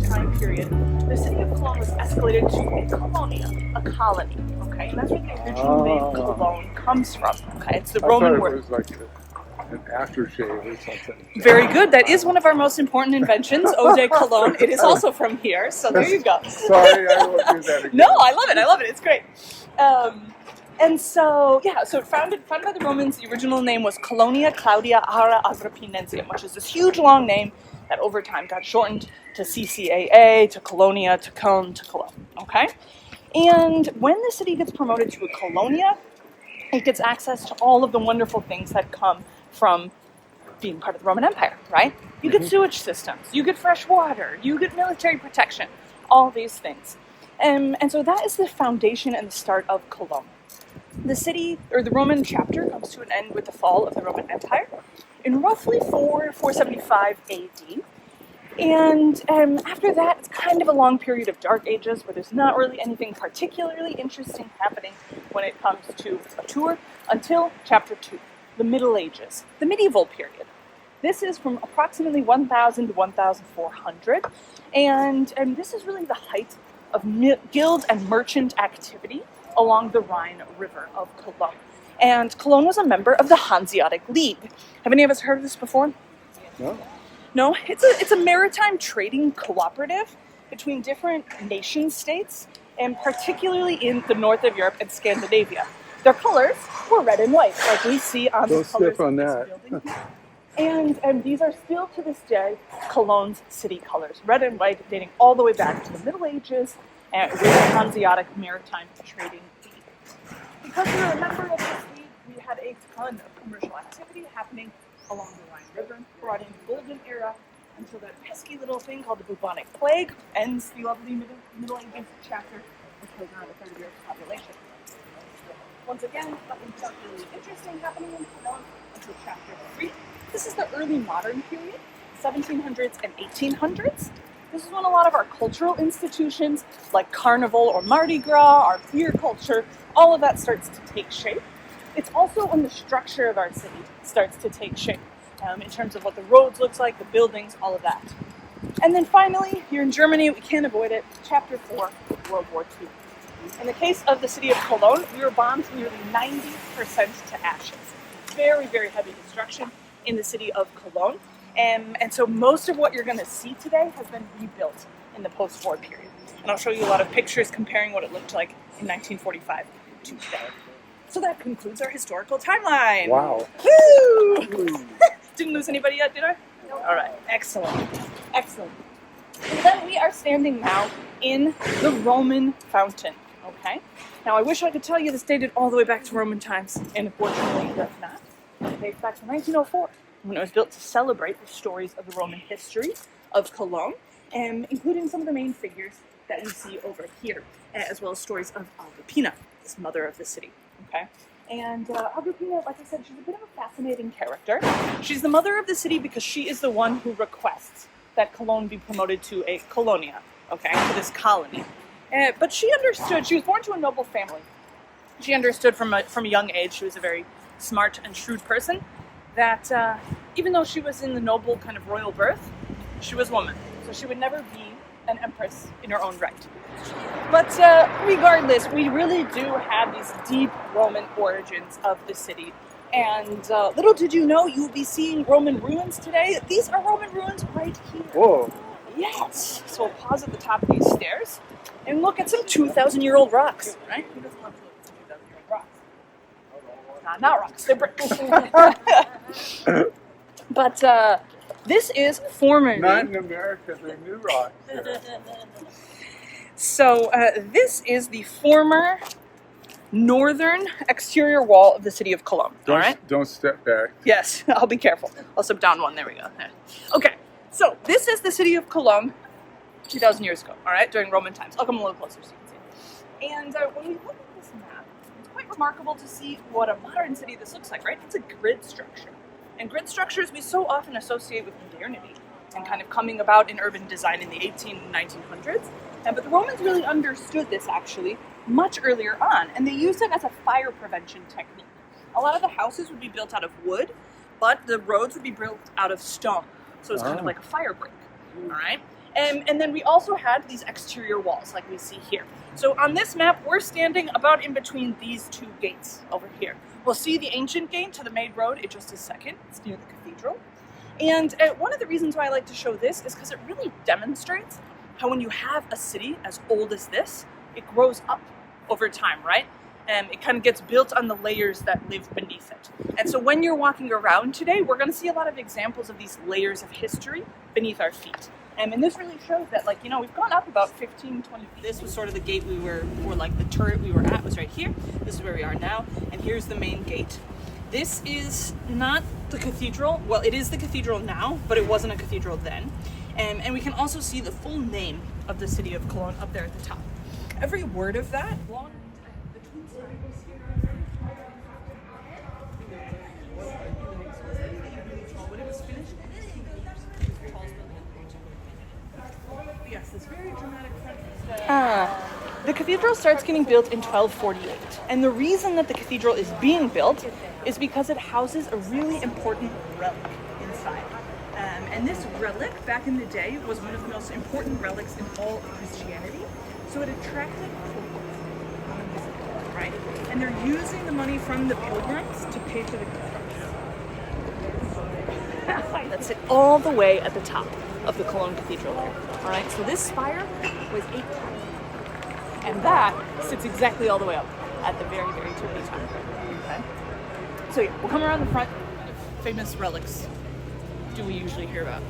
time period, the city of Cologne was escalated to a colonia, a colony. Okay, and that's where the original name Cologne comes from. Okay, it's the Roman word. It was like an aftershave or something. Very good. That is one of our most important inventions, Eau de Cologne. It is also from here, so there you go. Sorry, I won't do that again. No, I love it. I love it. It's great. And so, yeah, so founded by the Romans, the original name was Colonia Claudia Ara Agrippinensium, which is this huge long name that over time got shortened to CCAA, to Colonia, to Cologne, to Cologne, okay? And when the city gets promoted to a colonia, it gets access to all of the wonderful things that come from being part of the Roman Empire, right? You get sewage systems, you get fresh water, you get military protection, all these things. And so that is the foundation and the start of Cologne. The city, or the Roman chapter, comes to an end with the fall of the Roman Empire in roughly 475 AD. And after that, it's kind of a long period of dark ages where there's not really anything particularly interesting happening when it comes to a tour until chapter 2, the Middle Ages, the medieval period. This is from approximately 1000 to 1400, and this is really the height of guild and merchant activity along the Rhine River of Cologne. And Cologne was a member of the Hanseatic League. Have any of us heard of this before? No. No? It's a maritime trading cooperative between different nation states, and particularly in the north of Europe and Scandinavia. Their colors were red and white, like we see on the colors of this building. And these are still to this day Cologne's city colors, red and white, dating all the way back to the Middle Ages and with the Hanseatic Maritime Trading League. Because we were a member of this league, we had a ton of commercial activity happening along the Rhine River, brought in the Golden Era until that pesky little thing called the bubonic plague ends the lovely Middle Ages chapter and kills around a third of Europe's population. Once again, nothing really interesting happening in Cologne until chapter 3. This is the early modern period, 1700s and 1800s. This is when a lot of our cultural institutions, like Carnival or Mardi Gras, our beer culture, all of that starts to take shape. It's also when the structure of our city starts to take shape, in terms of what the roads looks like, the buildings, all of that. And then finally, here in Germany, we can't avoid it, chapter 4, World War II. In the case of the city of Cologne, we were bombed nearly 90% to ashes. Very, very heavy destruction in the city of Cologne. And so most of what you're going to see today has been rebuilt in the post-war period. And I'll show you a lot of pictures comparing what it looked like in 1945 to today. So that concludes our historical timeline. Wow. Woo! Didn't lose anybody yet, did I? No. All right. Excellent. Excellent. And then we are standing now in the Roman fountain. Okay? Now, I wish I could tell you this dated all the way back to Roman times, and unfortunately it does not. It dates back to 1904, when it was built to celebrate the stories of the Roman history of Cologne, including some of the main figures that we see over here, as well as stories of Agrippina, this mother of the city. Okay? And Agrippina, like I said, she's a bit of a fascinating character. She's the mother of the city because she is the one who requests that Cologne be promoted to a colonia, okay, to this colony. But she understood, she was born to a noble family. She understood from a young age, she was a very smart and shrewd person, that even though she was in the noble kind of royal birth, she was a woman. So she would never be an empress in her own right. But regardless, we really do have these deep Roman origins of the city. And little did you know, you will be seeing Roman ruins today. These are Roman ruins right here. Whoa. Yes. So we'll pause at the top of these stairs and look at some 2,000-year-old rocks, right? Who doesn't love to look at some 2,000-year-old rocks? Not rocks, they're bricks. But this is formerly... Not in America, they're new rocks. So this is the former northern exterior wall of the city of Cologne. All right? Don't step back. Yes, I'll be careful. I'll step down one. There we go. Okay, so this is the city of Cologne 2,000 years ago, all right, during Roman times. I'll come a little closer so you can see. And when we look at this map, it's quite remarkable to see what a modern city this looks like, right? It's a grid structure. And grid structures we so often associate with modernity and kind of coming about in urban design in the 1900s. But the Romans really understood this, actually, much earlier on, and they used it as a fire prevention technique. A lot of the houses would be built out of wood, but the roads would be built out of stone. So it's kind of like a fire break, all right? And then we also had these exterior walls like we see here. So on this map, we're standing about in between these two gates over here. We'll see the ancient gate to the main road in just a second. It's near the cathedral. And one of the reasons why I like to show this is because it really demonstrates how when you have a city as old as this, it grows up over time, right? It kind of gets built on the layers that live beneath it. And so when you're walking around today, we're going to see a lot of examples of these layers of history beneath our feet. And this really shows that, like, you know, we've gone up about 15, 20 feet. This was sort of the gate or like the turret we were at was right here. This is where we are now. And here's the main gate. This is not the cathedral. Well, it is the cathedral now, but it wasn't a cathedral then. And we can also see the full name of the city of Cologne up there at the top. Every word of that. Yes, this very dramatic front. The cathedral starts getting built in 1248, and the reason that the cathedral is being built is because it houses a really important relic inside. And this relic, back in the day, was one of the most important relics in all of Christianity, so it attracted pilgrims, right? And they're using the money from the pilgrims to pay for the construction. That's it, all the way at the top of the Cologne Cathedral there. All right, so this spire was 8 times, and that sits exactly all the way up at the very, very tippy top. Okay. So yeah, we'll come around the front. Famous relics do we usually hear about?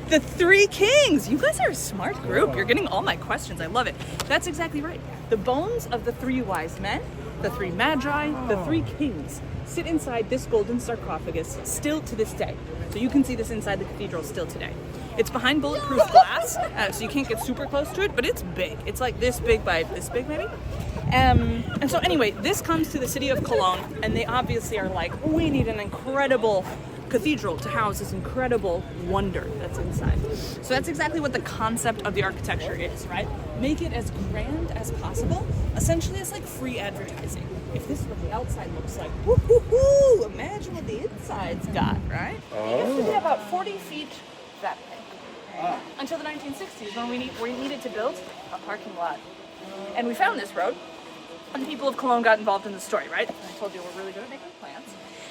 The Three Kings! You guys are a smart group. You're getting all my questions. I love it. That's exactly right. The bones of the 3 wise men, the 3 magi, the 3 kings sit inside this golden sarcophagus still to this day. So you can see this inside the cathedral still today. It's behind bulletproof glass, so you can't get super close to it, but it's big. It's like this big by this big maybe. And so anyway, this comes to the city of Cologne, and they obviously are like, we need an incredible cathedral to house this incredible wonder that's inside. So that's exactly what the concept of the architecture is, right? Make it as grand as possible. Essentially, it's like free advertising. If this is what the outside looks like, woo-hoo-hoo, imagine what the inside's got, right? It used to be about 40 feet that big. Until the 1960s when we needed to build a parking lot. And we found this road, and the people of Cologne got involved in the story, right? I told you we're really good at making plans.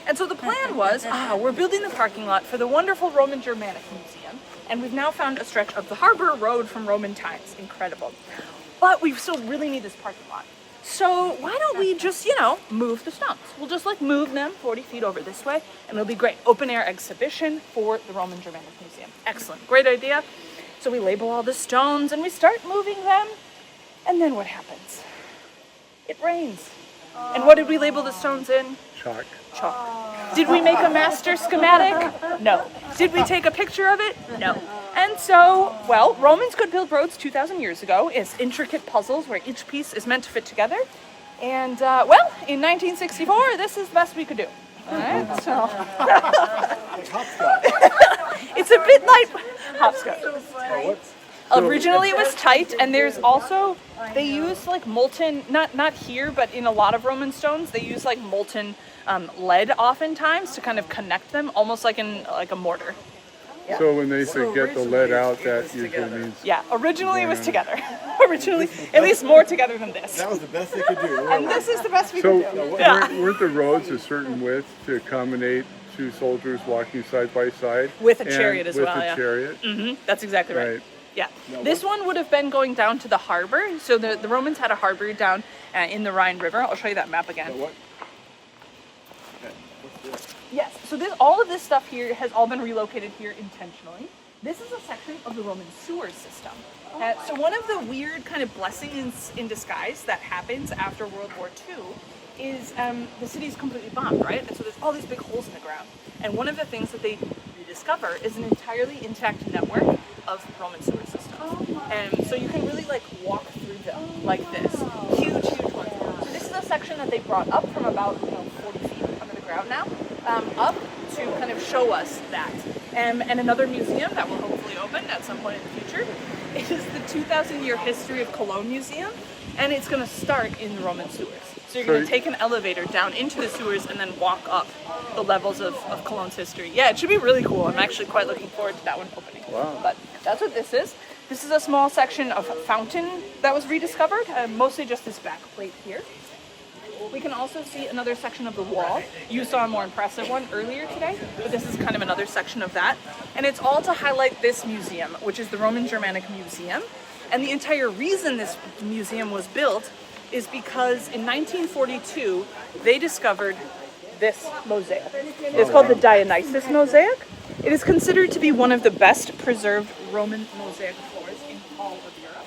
And so the plan was, we're building the parking lot for the wonderful Roman Germanic Museum, and we've now found a stretch of the harbor road from Roman times. Incredible. But we still really need this parking lot. So why don't we just, move the stones? We'll just move them 40 feet over this way, and it'll be great. Open air exhibition for the Roman Germanic Museum. Excellent, great idea. So we label all the stones and we start moving them, and then what happens? It rains. And what did we label the stones in? Chalk. Chalk. Did we make a master schematic? No. Did we take a picture of it? No. And so, Romans could build roads 2,000 years ago. It's intricate puzzles where each piece is meant to fit together. And, in 1964, this is the best we could do. All right, so. It's a bit like hopscotch. Originally it was tight, and there's also, they use molten, not here, but in a lot of Roman stones, they use molten lead oftentimes to kind of connect them, almost like in a mortar. Yeah. So when they say get the lead out, that usually means... Yeah, originally it was together. Originally, at least more together than this. That was the best they could do. And this is the best we could do. So weren't the roads a certain width to accommodate 2 soldiers walking side by side? With a chariot as well, With a chariot? Mm-hmm, that's exactly right. Yeah, this one would have been going down to the harbor. So the Romans had a harbor down in the Rhine River. I'll show you that map again. What? Okay, what's this? Yes, so all of this stuff here has all been relocated here intentionally. This is a section of the Roman sewer system. So one of the weird kind of blessings in disguise that happens after World War II is the city's completely bombed, right? And so there's all these big holes in the ground. And one of the things that they rediscover is an entirely intact network of Roman sewer systems. And so you can really walk through them like this. Huge ones. So this is a section that they brought up from about 40 feet under the ground now, up to kind of show us that. And another museum that will hopefully open at some point in the future is the 2,000-year history of Cologne Museum. And it's going to start in the Roman sewers. So you're going to take an elevator down into the sewers and then walk up the levels of Cologne's history. Yeah, it should be really cool. I'm actually quite looking forward to that one opening. Wow. But that's what this is. This is a small section of fountain that was rediscovered, mostly just this back plate here. We can also see another section of the wall. You saw a more impressive one earlier today, but this is kind of another section of that. And it's all to highlight this museum, which is the Roman Germanic Museum. And the entire reason this museum was built is because in 1942, they discovered this mosaic. It's called the Dionysus mosaic. It is considered to be one of the best preserved Roman mosaic floors in all of Europe.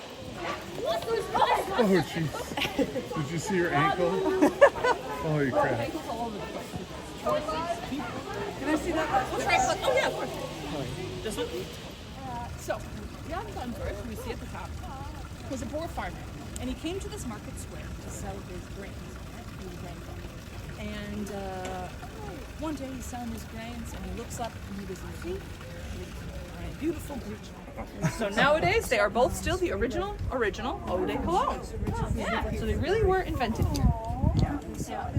Oh, jeez. Did you see your ankle? Holy crap. Can I see that? Oh, yeah, of course. This one? So, Jan Gunberg, we see at the top, was a Boer farmer. And he came to this market square to sell his grains. He was a grain farmer. And one day he's selling his grains and he looks up and he was in feet wearing a beautiful breech. So nowadays they are both still the original Eau de Cologne. Yeah, so they really were invented here.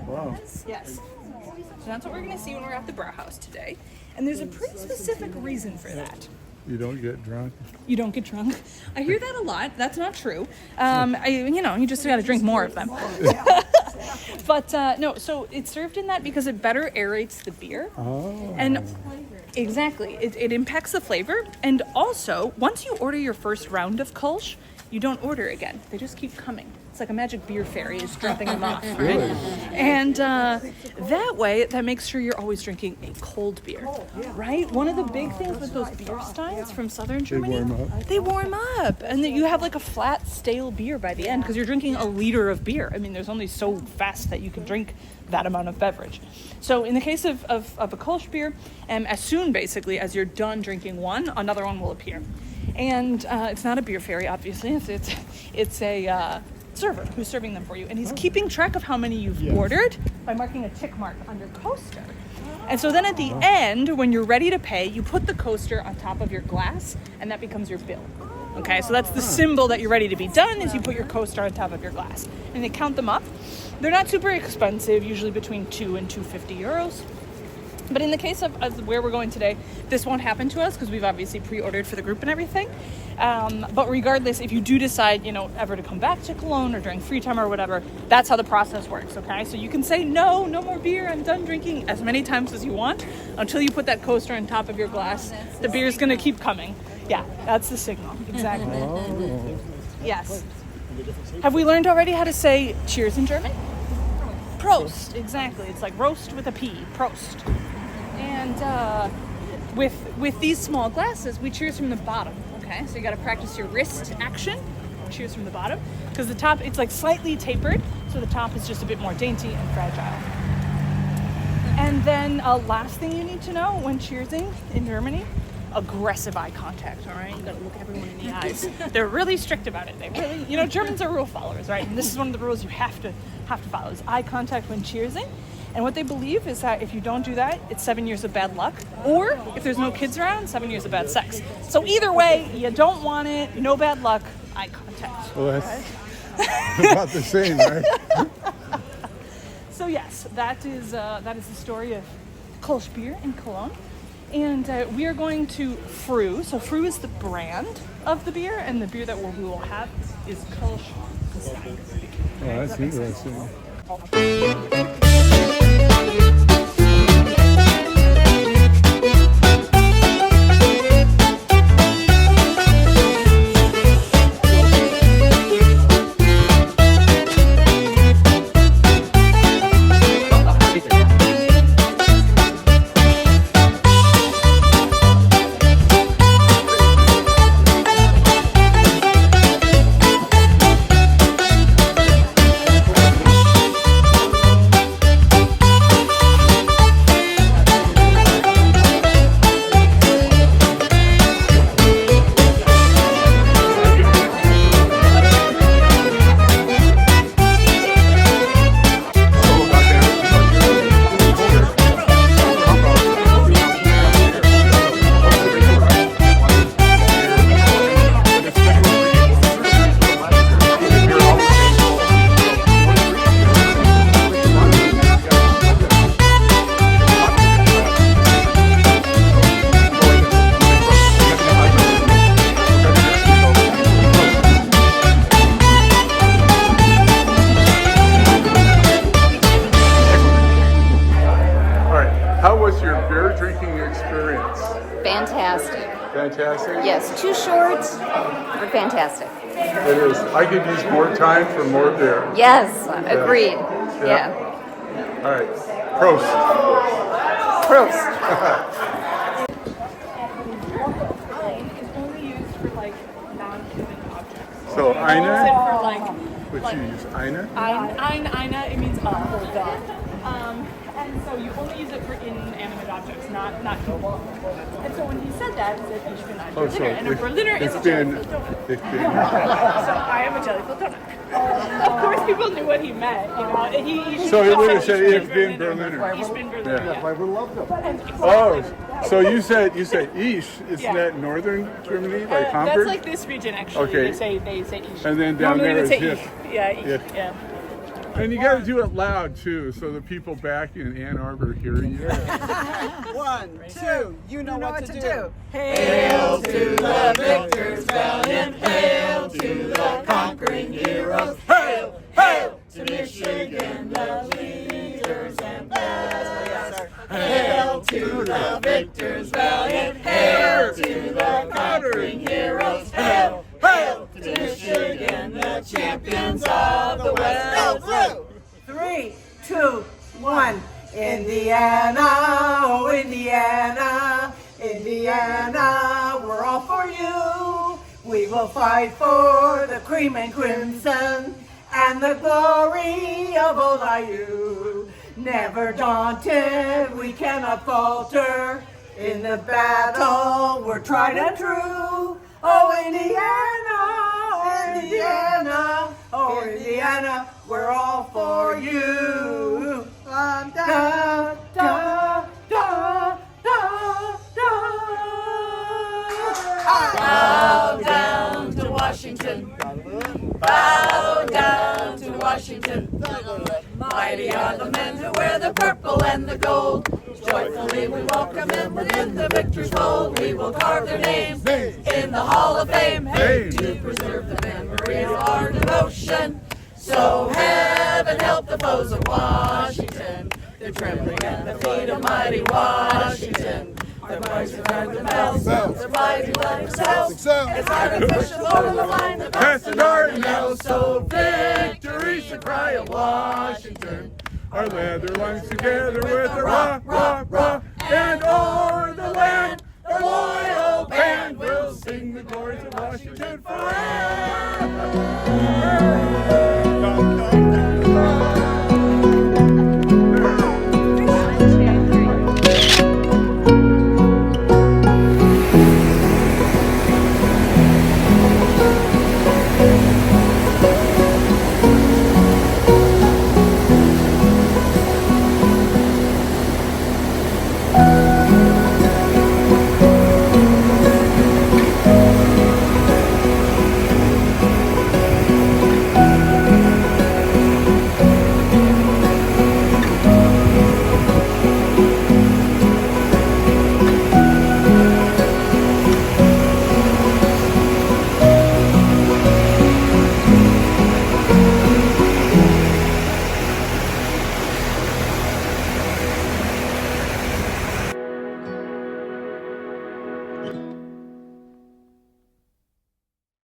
Wow. Yes. So that's what we're going to see when we're at the Brauhaus today. And there's a pretty specific reason for that. You don't get drunk? You don't get drunk. I hear that a lot. That's not true. You just got to drink more of them. But no, so it's served in that because it better aerates the beer. Oh. And exactly, it impacts the flavor. And also, once you order your first round of Kolsch, you don't order again. They just keep coming. It's like a magic beer fairy is dropping them off, right? Really? And that way, that makes sure you're always drinking a cold beer, right? One of the big things with those beer steins from southern Germany, they warm up, and then you have like a flat, stale beer by the end because you're drinking a liter of beer. I mean, there's only so fast that you can drink that amount of beverage. So in the case of a Kolsch beer, as soon basically as you're done drinking one, another one will appear. And it's not a beer fairy, obviously. It's a server who's serving them for you, and he's keeping track of how many you've ordered by marking a tick mark on your coaster. And so then at the end, when you're ready to pay, you put the coaster on top of your glass, and that becomes your bill. Okay, so that's the symbol that you're ready to be done, is you put your coaster on top of your glass. And they count them up. They're not super expensive, usually between 2 and 250 euros. But in the case of where we're going today, this won't happen to us because we've obviously pre-ordered for the group and everything. But regardless, if you do decide, ever to come back to Cologne or during free time or whatever, that's how the process works, okay? So you can say, no more beer, I'm done drinking, as many times as you want until you put that coaster on top of your glass. The beer's going to keep coming. Yeah, that's the signal. Exactly. Oh. Yes. Have we learned already how to say cheers in German? Prost, exactly. It's like roast with a P, Prost. And with these small glasses, we cheers from the bottom, okay? So you got to practice your wrist action, cheers from the bottom, because the top, it's like slightly tapered, so the top is just a bit more dainty and fragile. And then last thing you need to know when cheersing in Germany, aggressive eye contact, all right? You got to look everyone in the eyes. They're really strict about it. They really, Germans are rule followers, right? And this is one of the rules you have to follow, is eye contact when cheersing. And what they believe is that if you don't do that, it's 7 years of bad luck. Or if there's no kids around, 7 years of bad sex. So either way, you don't want it, no bad luck, eye contact. Well, that's about the same, right? So yes, that is the story of Kolsch beer in Cologne. And we are going to Früh. So Früh is the brand of the beer, and the beer that we will have is Kolsch. Oh, that's interesting. experience? Fantastic. Fantastic? Yes, too short, but fantastic. It is. I could use more time for more beer. Yes, agreed. Yeah. All right. Prost. Prost. Is only used for like non-human objects. So, eine? For like Would you use eine? eine, it means or the. And so you only use it for inanimate objects, not people. And so when he said that, he said, ich bin ein Oh, so Berliner. And a Berliner is a jelly-filled donut. It's been. So I am a jelly-filled donut. Of course, people knew what he meant, you know. He So he would have said, ich ich bin Berliner. Ich bin Berliner. Yeah. I would love them. Oh, so you said ich. Isn't that northern Germany, like Hamburg? That's like this region, actually. Okay. They say ich. And then down Normally there they is say ich. ich. Yeah, ich. Yeah. Yeah. And you got to do it loud too, so the people back in Ann Arbor hear you. 1, 2, you know what to do. Hail to the victors valiant, hail to the conquering heroes, hail, hail to Michigan, the leaders and best. Hail to the victors valiant, hail to the conquering heroes, hail, hail to Michigan, the champions of the West. 3, 2, 1. Indiana, oh Indiana, Indiana, we're all for you. We will fight for the cream and crimson and the glory of old IU. Never daunted, we cannot falter. In the battle, we're tried and true. Oh Indiana, oh Indiana, oh Indiana, we're all for you. Da, da, da, da, da. Bow down to Washington. Bow down to Washington. Mighty are the men who wear the purple and the gold. Joyfully we welcome them within the victor's fold. We will carve their names in the Hall of Fame. Hey, to preserve the memory of our devotion. So heaven help the foes of Washington. They're trembling at the feet of mighty Washington. Their voices are the bells, their mighty letters cells. It's like a push over the line, the past and art now. So victory should cry of Washington. Our leather lungs together with a rah, rah, rah, and o'er the land, our loyal band will sing the glories of Washington forever.